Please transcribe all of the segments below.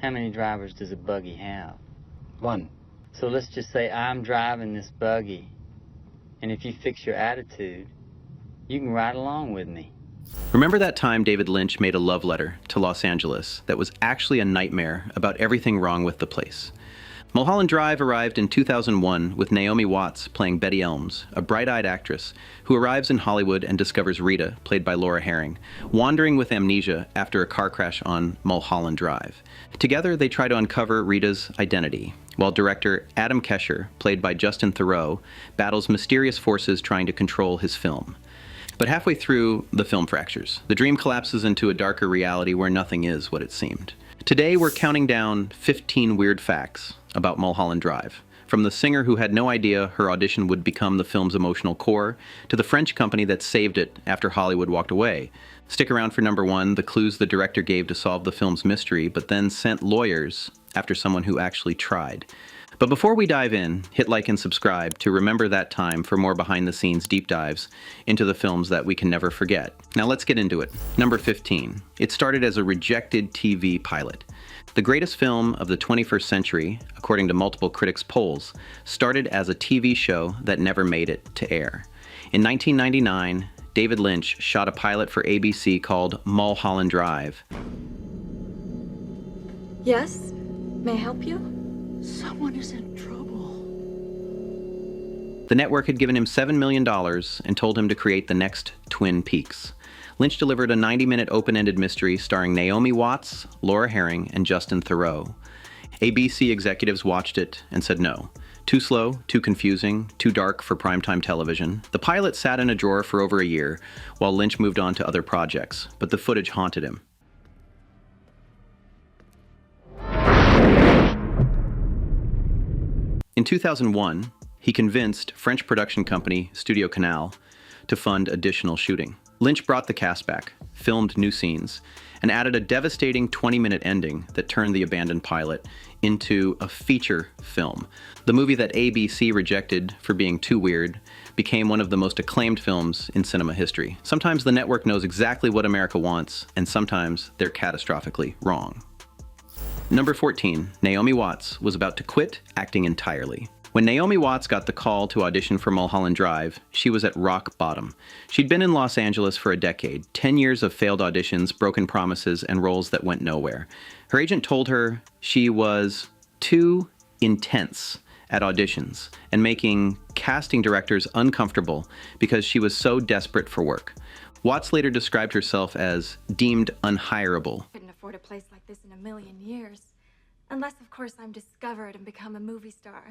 How many drivers does a buggy have? One. So let's just say I'm driving this buggy, and if you fix your attitude, you can ride along with me. Remember that time David Lynch made a love letter to Los Angeles that was actually a nightmare about everything wrong with the place? Mulholland Drive arrived in 2001 with Naomi Watts playing Betty Elms, a bright-eyed actress who arrives in Hollywood and discovers Rita, played by Laura Harring, wandering with amnesia after a car crash on Mulholland Drive. Together, they try to uncover Rita's identity, while director Adam Kesher, played by Justin Theroux, battles mysterious forces trying to control his film. But halfway through, the film fractures. The dream collapses into a darker reality where nothing is what it seemed. Today, we're counting down 15 weird facts about Mulholland Drive. From the singer who had no idea her audition would become the film's emotional core, to the French company that saved it after Hollywood walked away. Stick around for number one, the clues the director gave to solve the film's mystery, but then sent lawyers after someone who actually tried. But before we dive in, hit like and subscribe to remember that time for more behind-the-scenes deep dives into the films that we can never forget. Now let's get into it. Number 15. It started as a rejected TV pilot. The greatest film of the 21st century, according to multiple critics' polls, started as a TV show that never made it to air. In 1999, David Lynch shot a pilot for ABC called Mulholland Drive. Yes? May I help you? Someone is in trouble. The network had given him $7 million and told him to create the next Twin Peaks. Lynch delivered a 90-minute open-ended mystery starring Naomi Watts, Laura Harring, and Justin Theroux. ABC executives watched it and said no. Too slow, too confusing, too dark for primetime television. The pilot sat in a drawer for over a year while Lynch moved on to other projects, but the footage haunted him. In 2001, he convinced French production company Studio Canal to fund additional shooting. Lynch brought the cast back, filmed new scenes, and added a devastating 20-minute ending that turned the abandoned pilot into a feature film. The movie that ABC rejected for being too weird became one of the most acclaimed films in cinema history. Sometimes the network knows exactly what America wants, and sometimes they're catastrophically wrong. Number 14, Naomi Watts was about to quit acting entirely. When Naomi Watts got the call to audition for Mulholland Drive, she was at rock bottom. She'd been in Los Angeles for a decade, 10 years of failed auditions, broken promises, and roles that went nowhere. Her agent told her she was too intense at auditions and making casting directors uncomfortable because she was so desperate for work. Watts later described herself as deemed unhireable. I couldn't afford a place like this in a million years. Unless, of course, I'm discovered and become a movie star.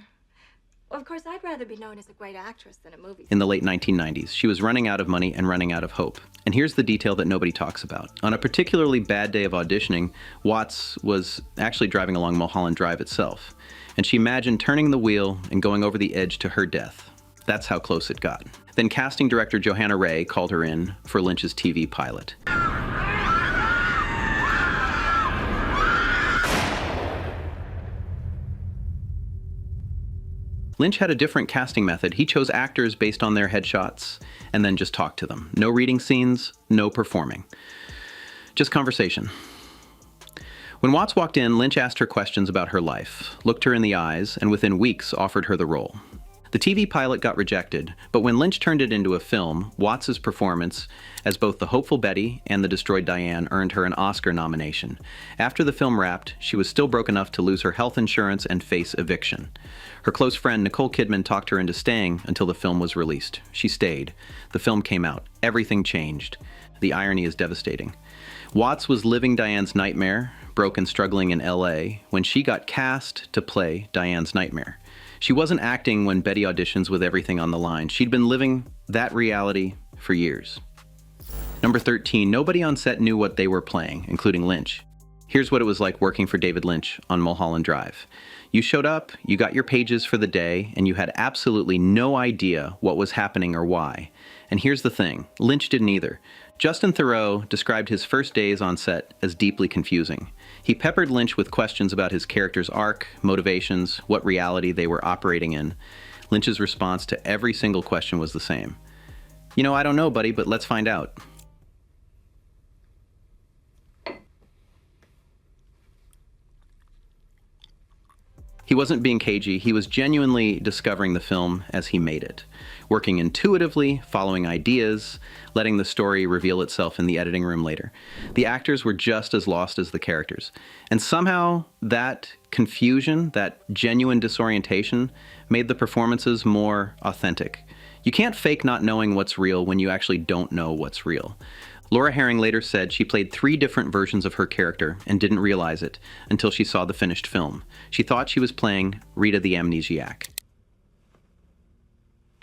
Well, of course, I'd rather be known as a great actress than a movie star. In the late 1990s, she was running out of money and running out of hope. And here's the detail that nobody talks about. On a particularly bad day of auditioning, Watts was actually driving along Mulholland Drive itself. And she imagined turning the wheel and going over the edge to her death. That's how close it got. Then casting director Johanna Ray called her in for Lynch's TV pilot. Lynch had a different casting method. He chose actors based on their headshots and then just talked to them. No reading scenes, no performing. Just conversation. When Watts walked in, Lynch asked her questions about her life, looked her in the eyes, and within weeks offered her the role. The TV pilot got rejected, but when Lynch turned it into a film, Watts's performance as both the hopeful Betty and the destroyed Diane earned her an Oscar nomination. After the film wrapped, she was still broke enough to lose her health insurance and face eviction. Her close friend Nicole Kidman talked her into staying until the film was released. She stayed. The film came out. Everything changed. The irony is devastating. Watts was living Diane's nightmare, broke and struggling in LA, when she got cast to play Diane's nightmare. She wasn't acting when Betty auditions with everything on the line. She'd been living that reality for years. Number 13, nobody on set knew what they were playing, including Lynch. Here's what it was like working for David Lynch on Mulholland Drive. You showed up, you got your pages for the day, and you had absolutely no idea what was happening or why. And here's the thing, Lynch didn't either. Justin Theroux described his first days on set as deeply confusing. He peppered Lynch with questions about his character's arc, motivations, what reality they were operating in. Lynch's response to every single question was the same. You know, I don't know, buddy, but let's find out. He wasn't being cagey, he was genuinely discovering the film as he made it, working intuitively, following ideas, letting the story reveal itself in the editing room later. The actors were just as lost as the characters. And somehow that confusion, that genuine disorientation, made the performances more authentic. You can't fake not knowing what's real when you actually don't know what's real. Laura Harring later said she played 3 different versions of her character and didn't realize it until she saw the finished film. She thought she was playing Rita the Amnesiac.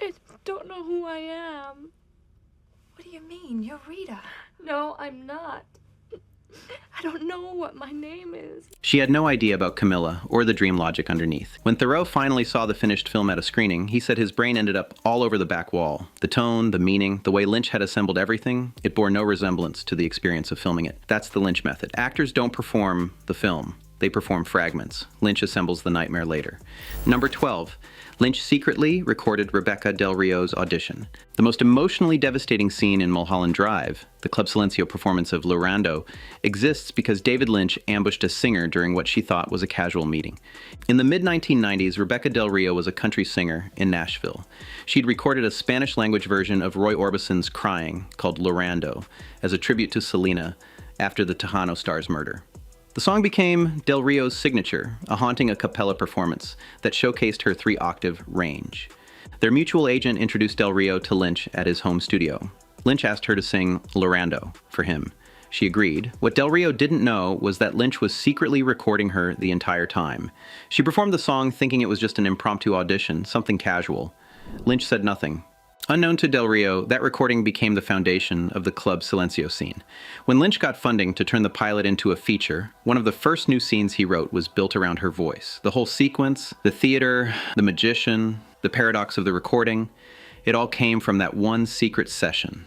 I don't know who I am. What do you mean? You're Rita. No, I'm not. I don't know what my name is. She had no idea about Camilla or the dream logic underneath. When Theroux finally saw the finished film at a screening, he said his brain ended up all over the back wall. The tone, the meaning, the way Lynch had assembled everything, it bore no resemblance to the experience of filming it. That's the Lynch method. Actors don't perform the film. They perform fragments. Lynch assembles the nightmare later. Number 12. Lynch secretly recorded Rebecca Del Rio's Audition. The most emotionally devastating scene in Mulholland Drive, the Club Silencio performance of Lorando, exists because David Lynch ambushed a singer during what she thought was a casual meeting. In the mid-1990s, Rebecca Del Rio was a country singer in Nashville. She'd recorded a Spanish-language version of Roy Orbison's Crying, called Lorando, as a tribute to Selena after the Tejano star's murder. The song became Del Rio's signature, a haunting a cappella performance that showcased her 3-octave range. Their mutual agent introduced Del Rio to Lynch at his home studio. Lynch asked her to sing Lorando for him. She agreed. What Del Rio didn't know was that Lynch was secretly recording her the entire time. She performed the song thinking it was just an impromptu audition, something casual. Lynch said nothing. Unknown to Del Rio, that recording became the foundation of the Club Silencio scene. When Lynch got funding to turn the pilot into a feature, one of the first new scenes he wrote was built around her voice. The whole sequence, the theater, the magician, the paradox of the recording, it all came from that one secret session.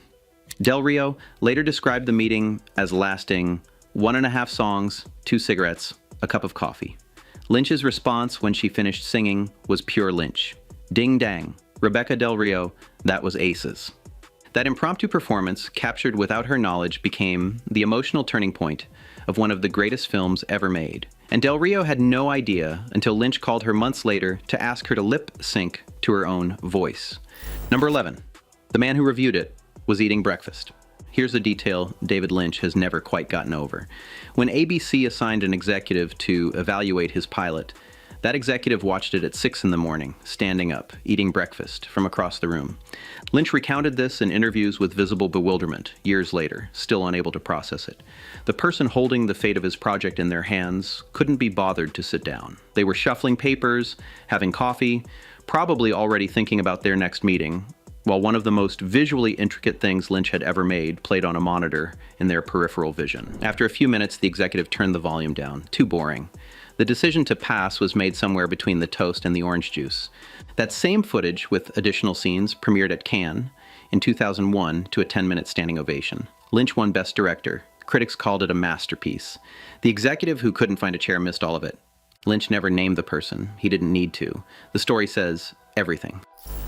Del Rio later described the meeting as lasting 1.5 songs, 2 cigarettes, a cup of coffee. Lynch's response when she finished singing was pure Lynch. Ding dang. Rebecca Del Rio, that was aces. That impromptu performance, captured without her knowledge, became the emotional turning point of one of the greatest films ever made. And Del Rio had no idea until Lynch called her months later to ask her to lip sync to her own voice. Number 11. The man who reviewed it was eating breakfast. Here's a detail David Lynch has never quite gotten over. When ABC assigned an executive to evaluate his pilot, that executive watched it at 6 in the morning, standing up, eating breakfast from across the room. Lynch recounted this in interviews with visible bewilderment years later, still unable to process it. The person holding the fate of his project in their hands couldn't be bothered to sit down. They were shuffling papers, having coffee, probably already thinking about their next meeting, while one of the most visually intricate things Lynch had ever made played on a monitor in their peripheral vision. After a few minutes, the executive turned the volume down. Too boring. The decision to pass was made somewhere between the toast and the orange juice. That same footage, with additional scenes, premiered at Cannes in 2001 to a 10-minute standing ovation. Lynch won Best Director. Critics called it a masterpiece. The executive who couldn't find a chair missed all of it. Lynch never named the person. He didn't need to. The story says everything.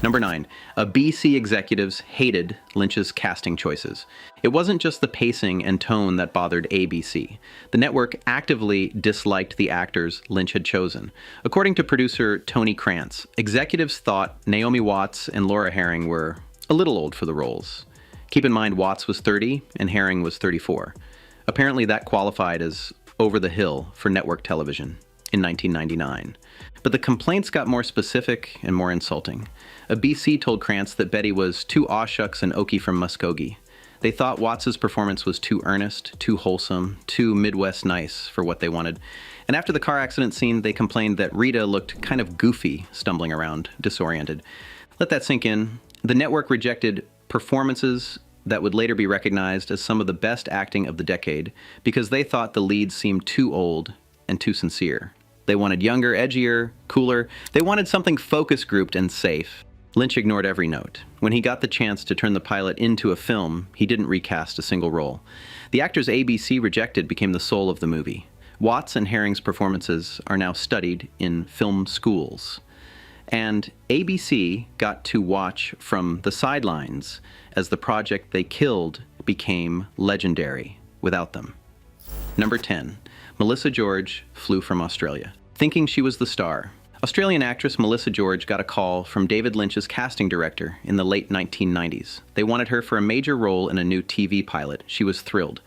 Number 9. ABC executives hated Lynch's casting choices. It wasn't just the pacing and tone that bothered ABC. The network actively disliked the actors Lynch had chosen. According to producer Tony Krantz, executives thought Naomi Watts and Laura Harring were a little old for the roles. Keep in mind, Watts was 30 and Harring was 34. Apparently that qualified as over the hill for network television in 1999. But the complaints got more specific and more insulting. A BC told Krantz that Betty was too awshucks and okie from Muskogee. They thought Watts's performance was too earnest, too wholesome, too Midwest nice for what they wanted. And after the car accident scene, they complained that Rita looked kind of goofy, stumbling around, disoriented. Let that sink in. The network rejected performances that would later be recognized as some of the best acting of the decade because they thought the leads seemed too old and too sincere. They wanted younger, edgier, cooler. They wanted something focus grouped and safe. Lynch ignored every note. When he got the chance to turn the pilot into a film, he didn't recast a single role. The actors ABC rejected became the soul of the movie. Watts and Harring's performances are now studied in film schools. And ABC got to watch from the sidelines as the project they killed became legendary without them. Number 10. Melissa George flew from Australia. Thinking she was the star, Australian actress Melissa George got a call from David Lynch's casting director in the late 1990s. They wanted her for a major role in a new TV pilot. She was thrilled.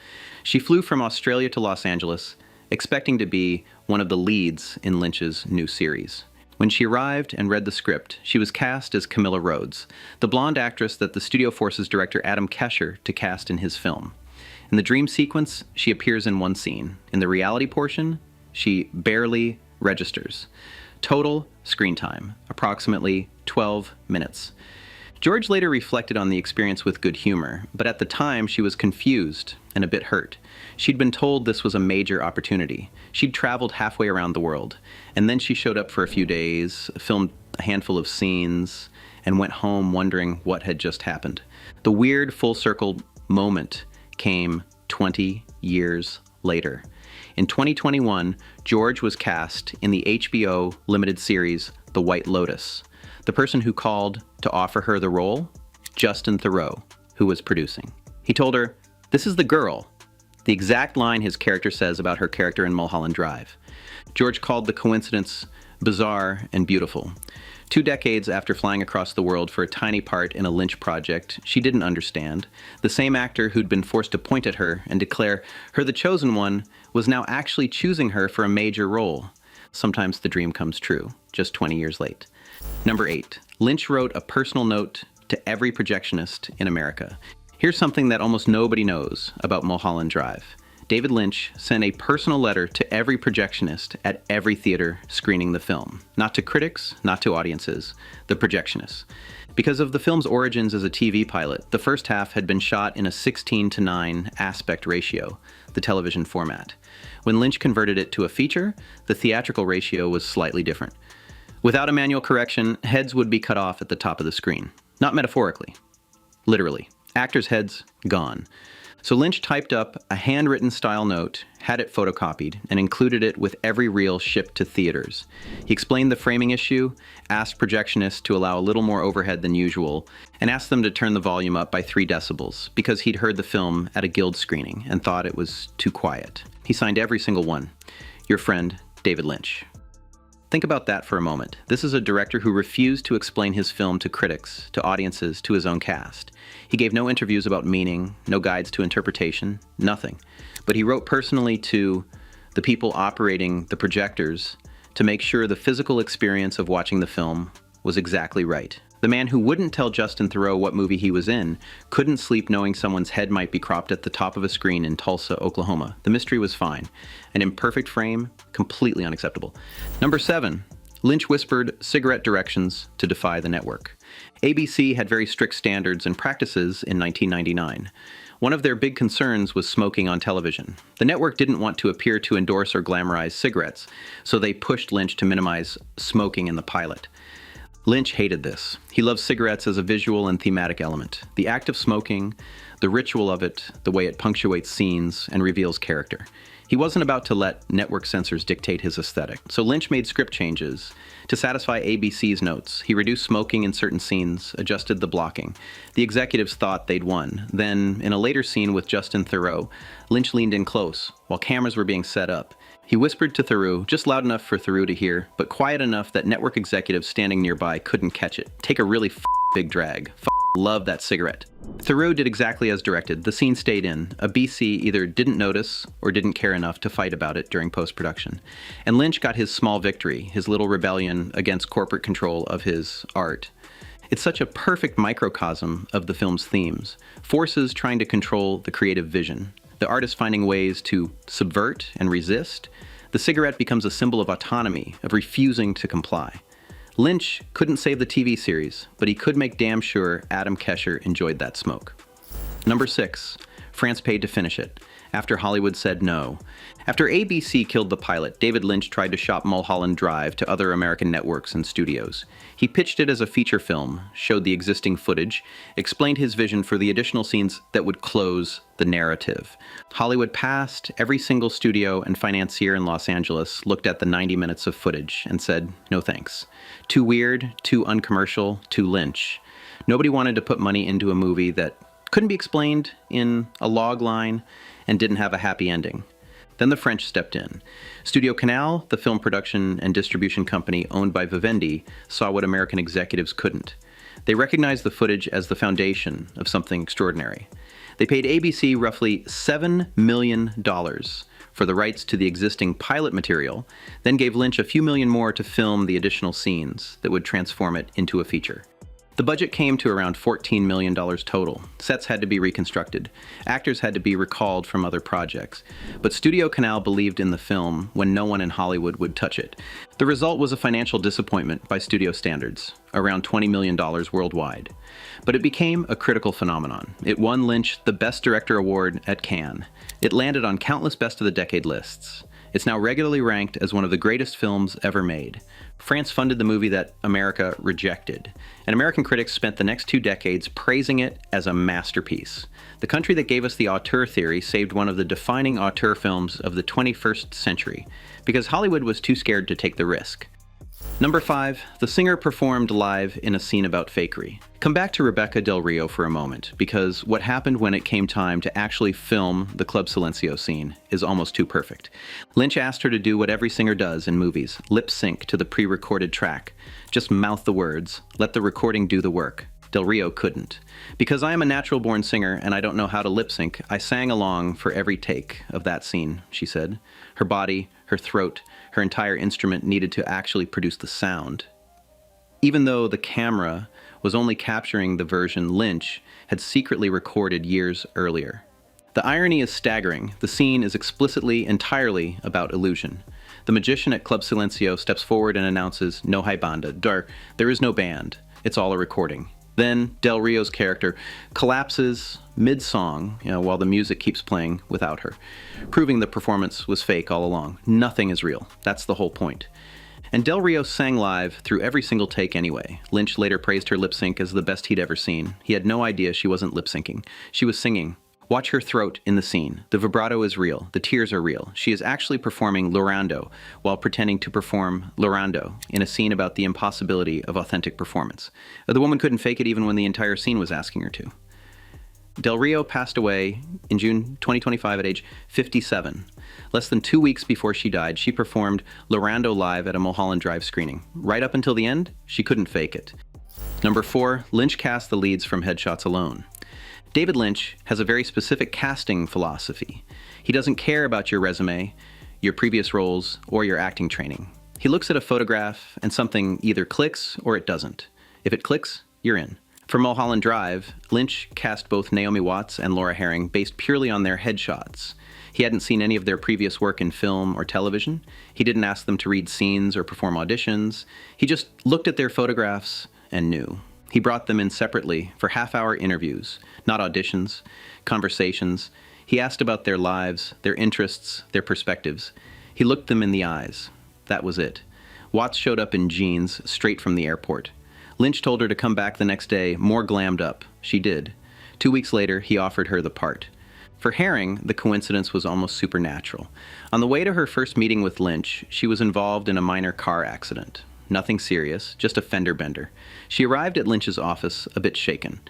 She flew from Australia to Los Angeles, expecting to be one of the leads in Lynch's new series. When she arrived and read the script, she was cast as Camilla Rhodes, the blonde actress that the studio forces director Adam Kesher to cast in his film. In the dream sequence, she appears in one scene. In the reality portion, she barely registers. Total screen time, approximately 12 minutes. George later reflected on the experience with good humor, but at the time she was confused and a bit hurt. She'd been told this was a major opportunity. She'd traveled halfway around the world, and then she showed up for a few days, filmed a handful of scenes, and went home wondering what had just happened. The weird full circle moment came 20 years later. In 2021, George was cast in the HBO limited series The White Lotus. The person who called to offer her the role? Justin Theroux, who was producing. He told her, "This is the girl," the exact line his character says about her character in Mulholland Drive. George called the coincidence bizarre and beautiful. 2 decades after flying across the world for a tiny part in a Lynch project she didn't understand, the same actor who'd been forced to point at her and declare her the chosen one was now actually choosing her for a major role. Sometimes the dream comes true, just 20 years late. Number 8. Lynch wrote a personal note to every projectionist in America. Here's something that almost nobody knows about Mulholland Drive. David Lynch sent a personal letter to every projectionist at every theater screening the film. Not to critics, not to audiences, the projectionists. Because of the film's origins as a TV pilot, the first half had been shot in a 16:9 aspect ratio, the television format. When Lynch converted it to a feature, the theatrical ratio was slightly different. Without a manual correction, heads would be cut off at the top of the screen. Not metaphorically, literally. Actors' heads gone. So Lynch typed up a handwritten style note, had it photocopied, and included it with every reel shipped to theaters. He explained the framing issue, asked projectionists to allow a little more overhead than usual, and asked them to turn the volume up by 3 decibels because he'd heard the film at a guild screening and thought it was too quiet. He signed every single one. Your friend, David Lynch. Think about that for a moment. This is a director who refused to explain his film to critics, to audiences, to his own cast. He gave no interviews about meaning, no guides to interpretation, nothing. But he wrote personally to the people operating the projectors to make sure the physical experience of watching the film was exactly right. The man who wouldn't tell Justin Theroux what movie he was in couldn't sleep knowing someone's head might be cropped at the top of a screen in Tulsa, Oklahoma. The mystery was fine. An imperfect frame, completely unacceptable. Number 7, Lynch whispered cigarette directions to Defy the network. ABC had very strict standards and practices in 1999. One of their big concerns was smoking on television. The network didn't want to appear to endorse or glamorize cigarettes, so they pushed Lynch to minimize smoking in the pilot. Lynch hated this. He loved cigarettes as a visual and thematic element. The act of smoking, the ritual of it, the way it punctuates scenes and reveals character. He wasn't about to let network censors dictate his aesthetic. So Lynch made script changes to satisfy ABC's notes. He reduced smoking in certain scenes, adjusted the blocking. The executives thought they'd won. Then, in a later scene with Justin Theroux, Lynch leaned in close while cameras were being set up. He whispered to Theroux, just loud enough for Theroux to hear, but quiet enough that network executives standing nearby couldn't catch it. Take a really big drag. Love that cigarette. Theroux did exactly as directed. The scene stayed in. A BC either didn't notice or didn't care enough to fight about it during post-production. And Lynch got his small victory, his little rebellion against corporate control of his art. It's such a perfect microcosm of the film's themes. Forces trying to control the creative vision. The artist finding ways to subvert and resist. The cigarette becomes a symbol of autonomy, of refusing to comply. Lynch couldn't save the TV series, but he could make damn sure Adam Kesher enjoyed that smoke. Number 6, France paid to finish it, after Hollywood said no. After ABC killed the pilot, David Lynch tried to shop Mulholland Drive to other American networks and studios. He pitched it as a feature film, showed the existing footage, explained his vision for the additional scenes that would close the narrative. Hollywood passed. Every single studio and financier in Los Angeles looked at the 90 minutes of footage and said, no thanks. Too weird, too uncommercial, too Lynch. Nobody wanted to put money into a movie that couldn't be explained in a log line and didn't have a happy ending. Then the French stepped in. Studio Canal, the film production and distribution company owned by Vivendi, saw what American executives couldn't. They recognized the footage as the foundation of something extraordinary. They paid ABC roughly $7 million for the rights to the existing pilot material, then gave Lynch a few million more to film the additional scenes that would transform it into a feature. The budget came to around $14 million total. Sets had to be reconstructed. Actors had to be recalled from other projects. But Studio Canal believed in the film when no one in Hollywood would touch it. The result was a financial disappointment by studio standards, around $20 million worldwide. But it became a critical phenomenon. It won Lynch the Best Director award at Cannes. It landed on countless Best of the Decade lists. It's now regularly ranked as one of the greatest films ever made. France funded the movie that America rejected, and American critics spent the next 2 decades praising it as a masterpiece. The country that gave us the auteur theory saved one of the defining auteur films of the 21st century, because Hollywood was too scared to take the risk. Number 5, the singer performed live in a scene about fakery. Come back to Rebecca Del Rio for a moment, because what happened when it came time to actually film the Club Silencio scene is almost too perfect. Lynch asked her to do what every singer does in movies, lip sync to the pre-recorded track. Just mouth the words, let the recording do the work. Del Rio couldn't. Because I am a natural-born singer and I don't know how to lip sync, I sang along for every take of that scene, she said. Her body, her throat, her entire instrument needed to actually produce the sound. Even though the camera was only capturing the version Lynch had secretly recorded years earlier. The irony is staggering. The scene is explicitly, entirely about illusion. The magician at Club Silencio steps forward and announces, "No hay banda," there is no band. It's all a recording. Then Del Rio's character collapses mid-song, while the music keeps playing without her, proving the performance was fake all along. Nothing is real. That's the whole point. And Del Rio sang live through every single take anyway. Lynch later praised her lip sync as the best he'd ever seen. He had no idea she wasn't lip syncing. She was singing. Watch her throat in the scene. The vibrato is real. The tears are real. She is actually performing Lorando while pretending to perform Lorando in a scene about the impossibility of authentic performance. The woman couldn't fake it even when the entire scene was asking her to. Del Rio passed away in June 2025 at age 57. Less than 2 weeks before she died, she performed Lorando live at a Mulholland Drive screening. Right up until the end, she couldn't fake it. Number 4, Lynch cast the leads from headshots alone. David Lynch has a very specific casting philosophy. He doesn't care about your resume, your previous roles, or your acting training. He looks at a photograph and something either clicks or it doesn't. If it clicks, you're in. For Mulholland Drive, Lynch cast both Naomi Watts and Laura Harring based purely on their headshots. He hadn't seen any of their previous work in film or television. He didn't ask them to read scenes or perform auditions. He just looked at their photographs and knew. He brought them in separately for half-hour interviews, not auditions, conversations. He asked about their lives, their interests, their perspectives. He looked them in the eyes. That was it. Watts showed up in jeans straight from the airport. Lynch told her to come back the next day more glammed up. She did. 2 weeks later, he offered her the part. For Harring, the coincidence was almost supernatural. On the way to her first meeting with Lynch, she was involved in a minor car accident. Nothing serious, just a fender bender. She arrived at Lynch's office a bit shaken.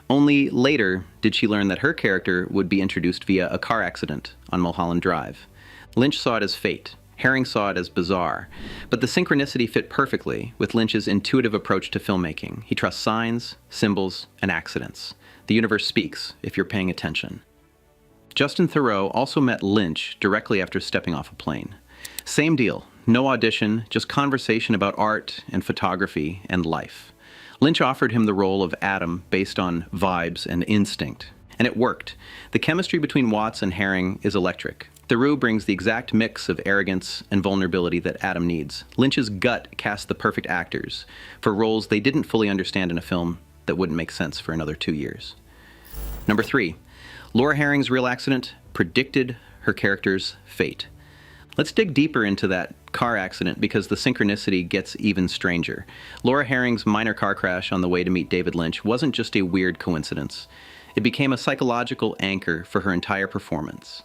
Only later did she learn that her character would be introduced via a car accident on Mulholland Drive. Lynch saw it as fate. Harring saw it as bizarre. But the synchronicity fit perfectly with Lynch's intuitive approach to filmmaking. He trusts signs, symbols, and accidents. The universe speaks if you're paying attention. Justin Theroux also met Lynch directly after stepping off a plane. Same deal. No audition, just conversation about art and photography and life. Lynch offered him the role of Adam based on vibes and instinct. And it worked. The chemistry between Watts and Harring is electric. Theroux brings the exact mix of arrogance and vulnerability that Adam needs. Lynch's gut cast the perfect actors for roles they didn't fully understand in a film that wouldn't make sense for another 2 years. Number 3, Laura Harring's real accident predicted her character's fate. Let's dig deeper into that car accident because the synchronicity gets even stranger. Laura Harring's minor car crash on the way to meet David Lynch wasn't just a weird coincidence. It became a psychological anchor for her entire performance.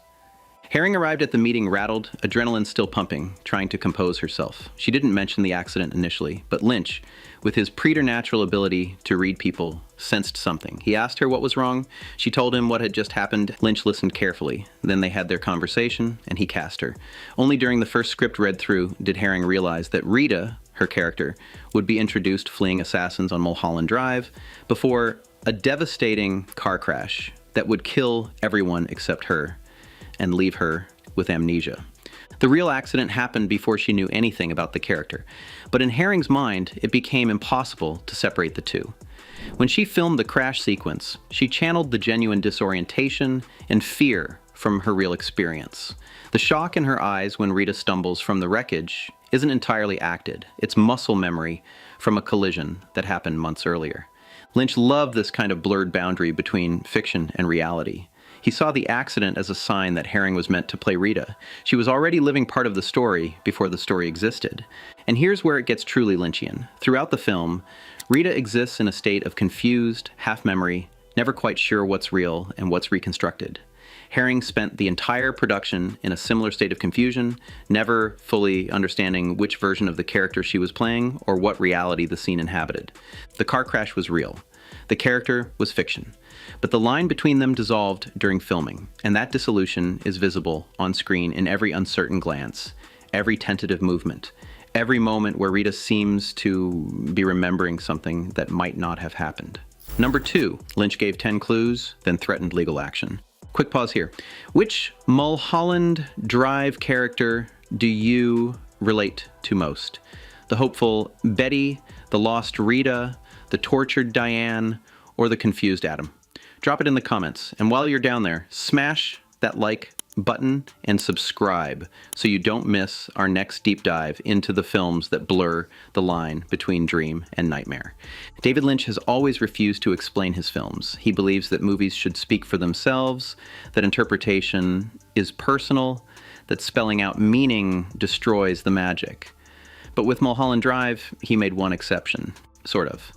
Harring arrived at the meeting rattled, adrenaline still pumping, trying to compose herself. She didn't mention the accident initially, but Lynch, with his preternatural ability to read people, sensed something. He asked her what was wrong. She told him what had just happened. Lynch listened carefully. Then they had their conversation, and he cast her. Only during the first script read through did Harring realize that Rita, her character, would be introduced fleeing assassins on Mulholland Drive before a devastating car crash that would kill everyone except her and leave her with amnesia. The real accident happened before she knew anything about the character, but in Harring's mind, it became impossible to separate the two. When she filmed the crash sequence, she channeled the genuine disorientation and fear from her real experience. The shock in her eyes when Rita stumbles from the wreckage isn't entirely acted. It's muscle memory from a collision that happened months earlier. Lynch loved this kind of blurred boundary between fiction and reality. He saw the accident as a sign that Harring was meant to play Rita. She was already living part of the story before the story existed. And here's where it gets truly Lynchian. Throughout the film, Rita exists in a state of confused, half-memory, never quite sure what's real and what's reconstructed. Harring spent the entire production in a similar state of confusion, never fully understanding which version of the character she was playing or what reality the scene inhabited. The car crash was real. The character was fiction. But the line between them dissolved during filming, and that dissolution is visible on screen in every uncertain glance, every tentative movement, every moment where Rita seems to be remembering something that might not have happened. Number 2, Lynch gave 10 clues, then threatened legal action. Quick pause here. Which Mulholland Drive character do you relate to most? The hopeful Betty, the lost Rita, the tortured Diane, or the confused Adam? Drop it in the comments. And while you're down there, smash that like button and subscribe so you don't miss our next deep dive into the films that blur the line between dream and nightmare. David Lynch has always refused to explain his films. He believes that movies should speak for themselves, that interpretation is personal, that spelling out meaning destroys the magic. But with Mulholland Drive, he made one exception. Sort of.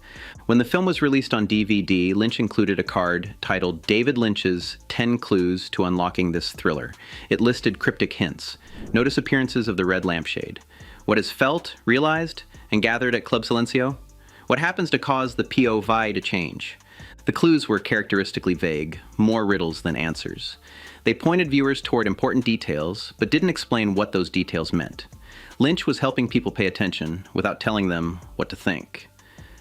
When the film was released on DVD, Lynch included a card titled David Lynch's 10 Clues to Unlocking This Thriller. It listed cryptic hints. Notice appearances of the red lampshade. What is felt, realized, and gathered at Club Silencio? What happens to cause the POV to change? The clues were characteristically vague, more riddles than answers. They pointed viewers toward important details, but didn't explain what those details meant. Lynch was helping people pay attention without telling them what to think.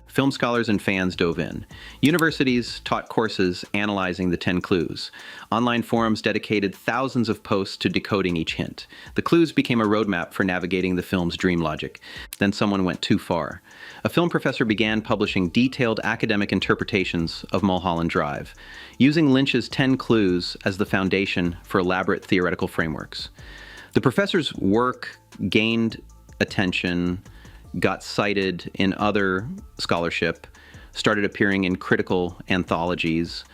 Film scholars and fans dove in. Universities taught courses analyzing the 10 clues. Online forums dedicated thousands of posts to decoding each hint. The clues became a roadmap for navigating the film's dream logic. Then someone went too far. A film professor began publishing detailed academic interpretations of Mulholland Drive, using Lynch's 10 clues as the foundation for elaborate theoretical frameworks. The professor's work gained attention, got cited in other scholarship, started appearing in critical anthologies.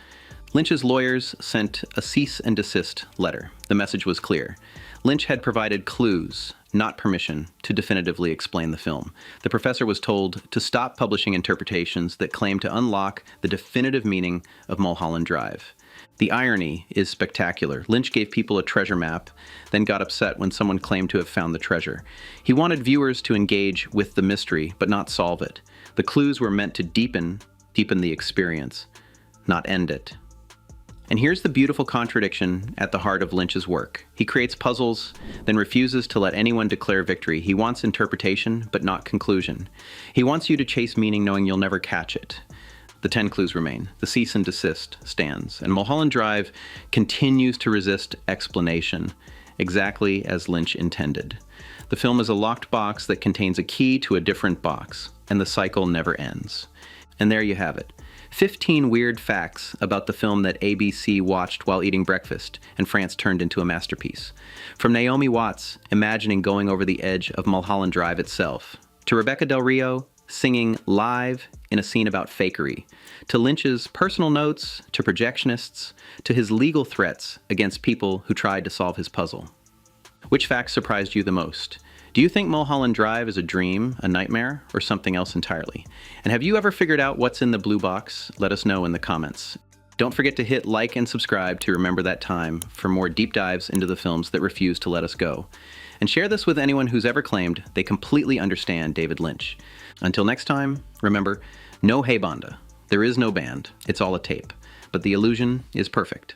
Lynch's lawyers sent a cease and desist letter. The message was clear. Lynch had provided clues, not permission, to definitively explain the film. The professor was told to stop publishing interpretations that claim to unlock the definitive meaning of Mulholland Drive. The irony is spectacular. Lynch gave people a treasure map, then got upset when someone claimed to have found the treasure. He wanted viewers to engage with the mystery, but not solve it. The clues were meant to deepen the experience, not end it. And here's the beautiful contradiction at the heart of Lynch's work. He creates puzzles, then refuses to let anyone declare victory. He wants interpretation, but not conclusion. He wants you to chase meaning knowing you'll never catch it. The 10 clues remain. The cease and desist stands. And Mulholland Drive continues to resist explanation, exactly as Lynch intended. The film is a locked box that contains a key to a different box, and the cycle never ends. And there you have it. 15 weird facts about the film that ABC watched while eating breakfast, and France turned into a masterpiece. From Naomi Watts imagining going over the edge of Mulholland Drive itself, to Rebecca Del Rio singing live in a scene about fakery, to Lynch's personal notes, to Projectionists, to his legal threats against people who tried to solve his puzzle. Which fact surprised you the most? Do you think Mulholland Drive is a dream, a nightmare, or something else entirely? And have you ever figured out what's in the blue box? Let us know in the comments. Don't forget to hit like and subscribe to Remember That Time for more deep dives into the films that refuse to let us go. And share this with anyone who's ever claimed they completely understand David Lynch. Until next time, remember, no hey banda. There is no band. It's all a tape. But the illusion is perfect.